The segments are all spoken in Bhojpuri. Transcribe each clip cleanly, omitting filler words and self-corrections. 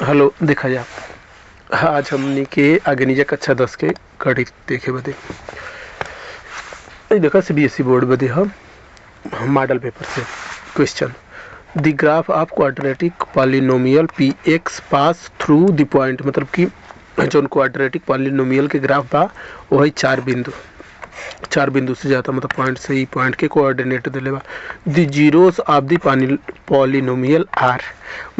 हेलो, देखा जा। आज हमनी के आगे नीचे कक्षा 10 के गणित देखे बदे देखा सीबीएसई बोर्ड बदे हम मॉडल पेपर से question the graph of quadratic polynomial P x pass through the point, मतलब कि जौन क्वाड्रेटिक पॉलिनोमियल के ग्राफ बा वो है चार बिंदु से जाता, मतलब पॉइंट से ही पॉइंट के कोऑर्डिनेट दिले बा। द जीरोस ऑफ द पॉलिनोमियल आर,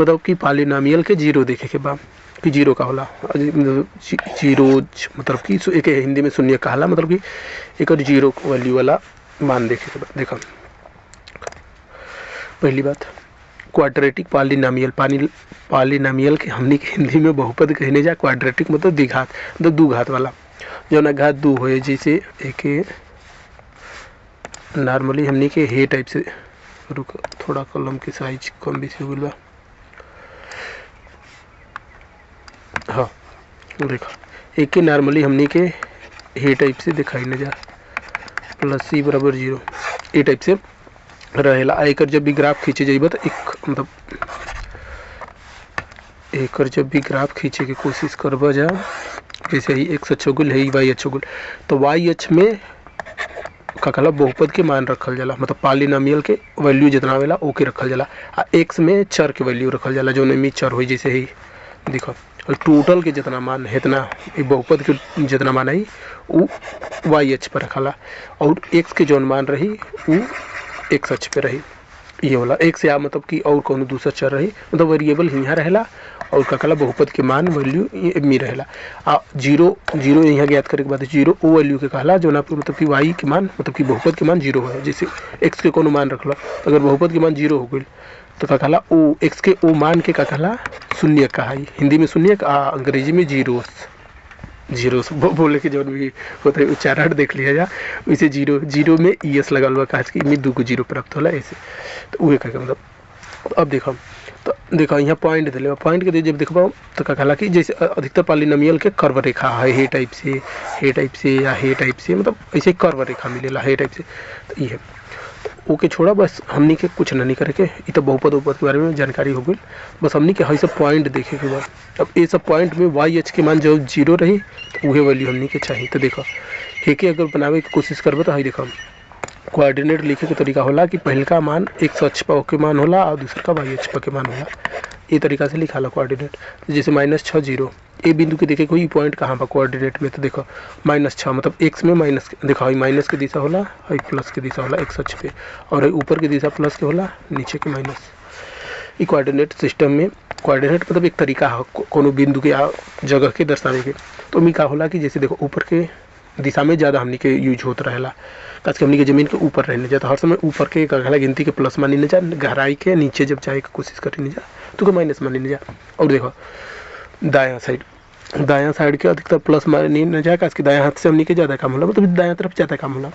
मतलब कि पॉलिनोमियल के जीरो देखे के बा कि जीरो का होला। जीरोज मतलब कि एक हिंदी में शून्य कहला, मतलब कि एक जीरो वैल्यू वाला मान देखे के बा। देखो पहली बात, क्वाड्रेटिक पॉलिनोमियल के हमनी के हिंदी में बहुपद कहने जा। क्वाड्रेटिक मतलब द्विघात, मतलब दो घात वाला, जो ना घात दो हो, जैसे एक नॉर्मली हमनी के हे टाइप से, रुक थोड़ा कलम की साइज कम बेसी हो गई बा। हाँ देखो, एक ही नॉर्मली हमनी के हे टाइप से दिखाई न जा, प्लस सी बराबर जीरो ए टाइप से रहेला। एकर जब भी ग्राफ खींचे जाइबा तो एक मतलब एकर जब भी ग्राफ खींचे की कोशिश करबा जा, जैसे ही एक्स अच्छा गुल है वाई अच्छा गुल, तो वाई अक्ष में का कहला बहुपद के मान रखल जाला, मतलब पॉलिनोमियल के वैल्यू जितना आवेला ओके रखल जाला। आ एक्स में चर के वैल्यू रखल जाला, जो में चर हो, जैसे ही देखो टोटल के जितना मान है इतना बहुपद के जितना मान आई वो वाई अक्ष पर रखला, और एक्स के जौन मान रही वो एक्स अक्ष पे रही। ये वाला एक से आ मतलब कि और कोनो दूसरा चर रही, मतलब वेरिएबल यहाँ रहेला और का कहला बहुपद के मान वैल्यू में रहेला। आ जीरो यहाँ ज्ञात करे के बाद जीरो ओ वैल्यू के कहला, जो ना मतलब कि वाई के मान मतलब कि बहुपद के मान जीरो है। जैसे एक्स के कोनो मान रखला, अगर बहुपद के मान जीरो हो गई तो का कहला ओ एक्स के ओ मान के का कहला शून्य कहा, हिंदी में शून्य, अंग्रेजी में जीरो बोले के जौन भी होता है उच्चारण देख लिया जा। वैसे जीरो में ईएस लगल हुआ, कहा कि में 2 को जीरो प्राप्त होला ऐसे, तो वही कह मतलब। अब देखो यहाँ पॉइंट दिले, पॉइंट के जब देखो तो का कहला कि जैसे अधिकतर पॉलिनोमियल के कर्व रेखा है, हे टाइप से या हे टाइप से, मतलब ऐसे कर्व रेखा मिलेला हे टाइप से। तो ये ओके छोड़ा, बस हमनी के कुछ नहीं करे के, ये तो बहुपद के बारे में जानकारी हो गई। बस हमनी के हई सब पॉइंट देखे के बाद, अब ये सब पॉइंट में वाई एच के मान जब जीरो रही तो वही वैल्यू हमनी के चाहिए। तो देखो हेके अगर बनावे की कोशिश करबे तो हई देखो कोऑर्डिनेट लिखे के तरीका होला कि पहल का मान एक्स अक्ष पर के मान होला और दूसरा का वाई अक्ष पर के मान होला। ये तरीका से लिखा ला कोऑर्डिनेट। जैसे -6 जीरो ए बिंदु के देखे कोई पॉइंट कहाँ पर कोऑर्डिनेट में, तो देखो -6 मतलब एक्स में माइनस, देखो हई माइनस के दिशा होला, हई प्लस के दिशा होला एक्स अक्ष पे, और हई ऊपर की दिशा प्लस के होला, नीचे के माइनस। ये कोऑर्डिनेट सिस्टम में कोऑर्डिनेट मतलब एक तरीका है कोनो बिंदु के जगह के दर्शावे के। तो मी का होला कि जैसे देखो ऊपर के दिशा में ज़्यादा हमनी के यूज होता रहेला, खास के हमनी के जमीन के ऊपर रहने जा, तो हर समय ऊपर के कहला गिनती के प्लस मानी नहीं जा, गहराई के नीचे जब जाए की कोशिश करी नहीं जा तो के माइनस मानी नहीं जा। और देखो दायां साइड के अधिकतर प्लस मानी नहीं जा, खास के दायां हाथ से हमनी के ज़्यादा काम होला, मतलब दायां तरफ ज़्यादा काम होला,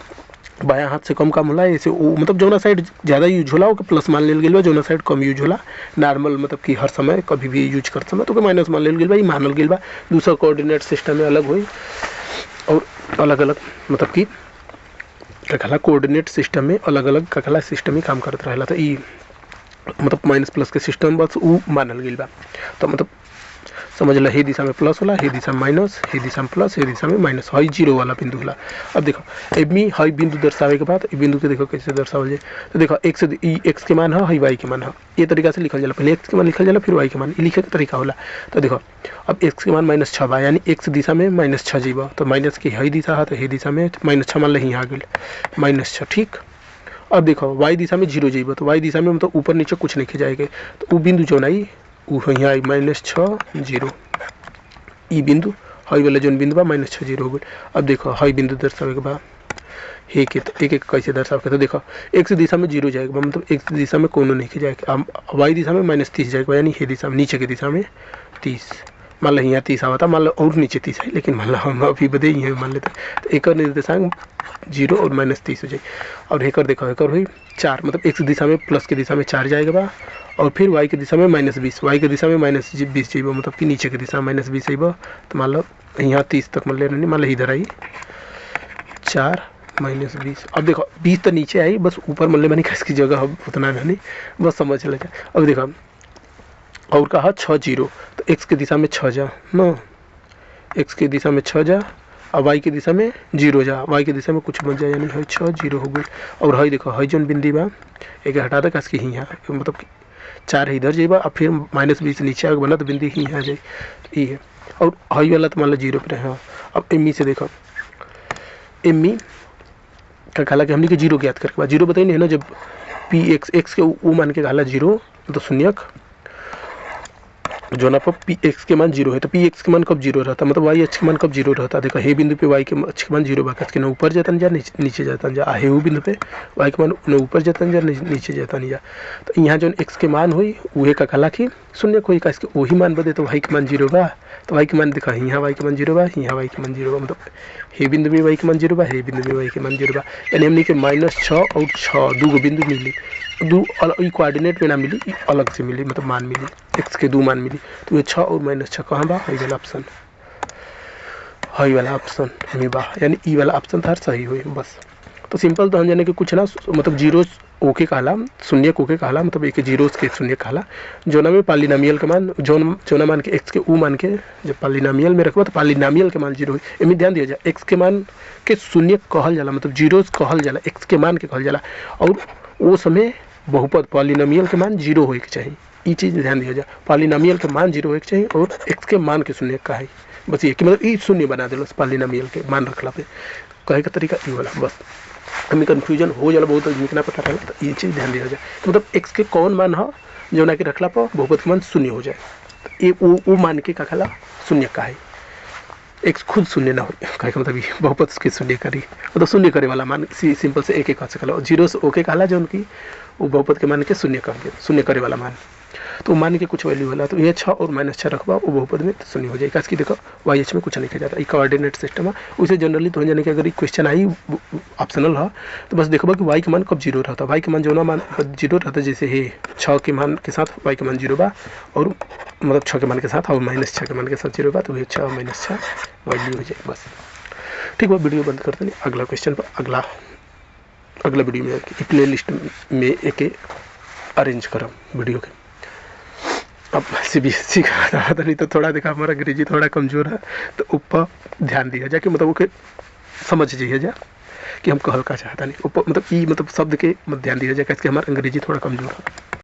बायां हाथ से कम काम होला। ऐसे वो मतलब जौना साइड ज़्यादा यूज होला वो प्लस मान लेल गेल बा, जौना साइड कम यूज होला नॉर्मल मतलब कि हर समय कभी भी यूज कर समय तो माइनस मान लेल गेल बा, ये मानल गेल बा। दूसरा कोऑर्डिनेट सिस्टम में अलग हुई और अलग अलग मतलब कि कहला कोऑर्डिनेट सिस्टम में अलग अलग कहला सिस्टम ही काम करते रहेला। तो ये मतलब माइनस प्लस के सिस्टम बस वो मानल गेल बा। तो मतलब समझ ला, हे दिशा में प्लस होला, हे दिशा में माइनस, हे दिशा में प्लस, हे दिशा में माइनस, हई जीरो वाला बिंदु होला। अब देखो एमी हई बिंदु दर्शावे के बाद बिंदु के देखो कैसे दर्शावल जाए। तो देखो एक्स के मान है, हई वाई के मान है, ये तरीका से लिखल जाला। पहले एक्स के मान लिखल जाला फिर वाई के मान, ये लिखे के तरीका होला। तो देखो अब एक्स के मान -6 बा, यानी एक्स दिशा में -6 जीबा, तो माइनस की हई दिशा है तो हे दिशा में -6 मान ली आ गई -6, ठीक। अब देखो वाई दिशा में 0 जीबा, तो वाई दिशा में मतलब ऊपर नीचे कुछ नहीं जाएगा, तो वो बिंदु जो आई वो यहाँ आई -6 जीरो, ई बिंदु हई वाला जोन बिंदु बा -6 जीरो हो गई। अब देखो हई बिंदु दर्शावे के बाद हे के एक कैसे दर्शावे, तो देखो एक्स दिशा में 0 जाएगा, मतलब एक्स दिशा में कोनो नहीं जाएगा, वाई दिशा में -30 जाएगा, यानी हे दिशा में नीचे की दिशा में 30, मान लो यहाँ 30 आवा था, मान लो और नीचे 30 है, लेकिन मान लो हम अभी बदे ही मान लेते हैं। तो एक निर्देशांक 0 और -30 हो जाए। और हेकर देखो हेकर हुई 4, मतलब एक्स दिशा में प्लस की दिशा में 4 जाएगा बा, और फिर वाई की दिशा में -20, वाई की दिशा में -20 जाइए, मतलब कि नीचे की दिशा में -20 जाइए। तो मान लो यहाँ 30 तक मान ले रही, मान लो इधर आई 4 -20। अब देखो 20 तो नीचे आई, बस ऊपर मान ले मैंने इसकी जगह उतना नहीं, बस समझ लगे। अब देखो और कहा 6 जीरो, तो तो एक्स की दिशा में 6 जा ना, एक्स की दिशा में 6 जा और वाई की दिशा में 0 जा, वाई की दिशा में कुछ बन जाए, यानी है 6 0 हो गई। और हई देखो हई जौन बिंदी बा एक हटा दे कस के ही यहाँ, मतलब 4 इधर जाइबा और फिर -20 नीचे आगे बना तो बिंदी ही यहाँ जाए, ये है। और हई वाला तो मान लो 0 पे है। अब एमी से देखो, एमी का कहला कि हमने के 0 ज्ञात करके बाद 0 बताइए नहीं है ना, जब पी एक्स के वो मान के कहला 0 तो शून्यक जो ना पर पी एक्स के मान 0 है, तो पी एक्स के मान कब 0 रहता, मतलब वाई एक्स के मान कब 0 रहता। देखो हे बिंदु पे वाई के एक्स के मान 0 बा, के ना ऊपर जाता जा नीचे जाता जा, हे वो बिंदु पे वाई के मान न ऊपर जाता जा नीचे जाता नहीं जा। तो यहाँ जो एक्स के मान हुई वही का कहला कि शून्य कोई का इसके वही मान बदे, तो वाई के मान 0 बा, तो वाई के मान देखा यहाँ वाई के मान 0 बा, यहाँ वाई के मान 0 बा, मतलब हे बिंदु में वाई के मान 0 बा, हे बिंदु में वाई के मान 0 बा, यानी हमने के -6 और 6 दो बिंदु मिली, दो अलग कोऑर्डिनेट में ना मिली, अलग से मिली, मतलब मान मिली, एक्स के दो मान मिली। तो ये 6 और -6 कहाँ बा, हई वाला ऑप्शन, हई वाला ऑप्शन में बा, यानी ई वाला ऑप्शन था सही हुई बस। तो सिंपल तो हम जाने कि कुछ ना, मतलब जीरो ओके कहला, शून्य ओके कहला, मतलब एक जीरो के शून्य कहला, जोना में पॉलिनोमियल के मान जोना मान के एक्स के ऊ मान के जब पॉलिनोमियल में रखबा तो पॉलिनोमियल के मान 0 हुई। एमें ध्यान दिया जाए एक्स के मान के शून्य कहल जाला, मतलब जीरोस कहल जाला, एक्स के मान के कहल जाला, और वो समय बहुपद पॉलिनोमियल के मान 0 होए के चाहिए, ये चीज़ ध्यान दिया जाए, पॉलिनोमियल के मान 0 होए के चाहिए और एक्स के मान के शून्य का है, बस ये कि मतलब ये शून्य बना दिलो पॉलिनोमियल के मान रखला पे, कहे का तरीका ये वाला बस। हमें कन्फ्यूजन हो जाला बहुत, निकना पता चला, तो ये चीज़ ध्यान दिया जाए, तो मतलब एक्स के कौन मान हो जो ना कि रखला पर बहुपद के मान शून्य हो जाए, तो ये वो मान के का खला शून्य का है, एक्स खुद शून्य ना हो, कहे का मतलब ये बहुपद के शून्य करी, मतलब शून्य करे वाला मान सिंपल से एक कह सकला, जीरो से ओके कहला जो उनकी वो बहुपद के मान के शून्य कर दिया, शून्य करे वाला मान, तो मान के कुछ वैल्यू वाला, तो ये 6 और -6 रखबा वो बहुपद में तो शून्य हो जाएगा। इसकी देखो वाई एच में कुछ नहीं किया जाता, ये कोऑर्डिनेट सिस्टम है, उसे जनरली तो जाने कि अगर क्वेश्चन आई ऑप्शनल है तो बस देखो कि वाई के मान कब 0 रहता, वाई के मान जो ना मान 0 रहता, जैसे हे 6 के मान के साथ वाई के मान 0 बा, और मतलब 6 के मान के साथ और -6 के मान के साथ 0 बा, तो ये 6 और -6 वैल्यू हो जाए बस। ठीक है, वीडियो बंद करते नहीं, अगला क्वेश्चन पर अगला वीडियो में प्ले लिस्ट में एक अरेंज करो वीडियो के। अब CBSE का था नहीं तो थोड़ा देखा हमारा अंग्रेजी थोड़ा कमज़ोर है, तो ऊपर ध्यान दिया जाए कि मतलब वो समझ जाइए जा कि हम कहल का चाहता नहीं, ऊपर मतलब ई मतलब शब्द के ध्यान दिया जाए, कैसे हमारा अंग्रेजी थोड़ा कमज़ोर है।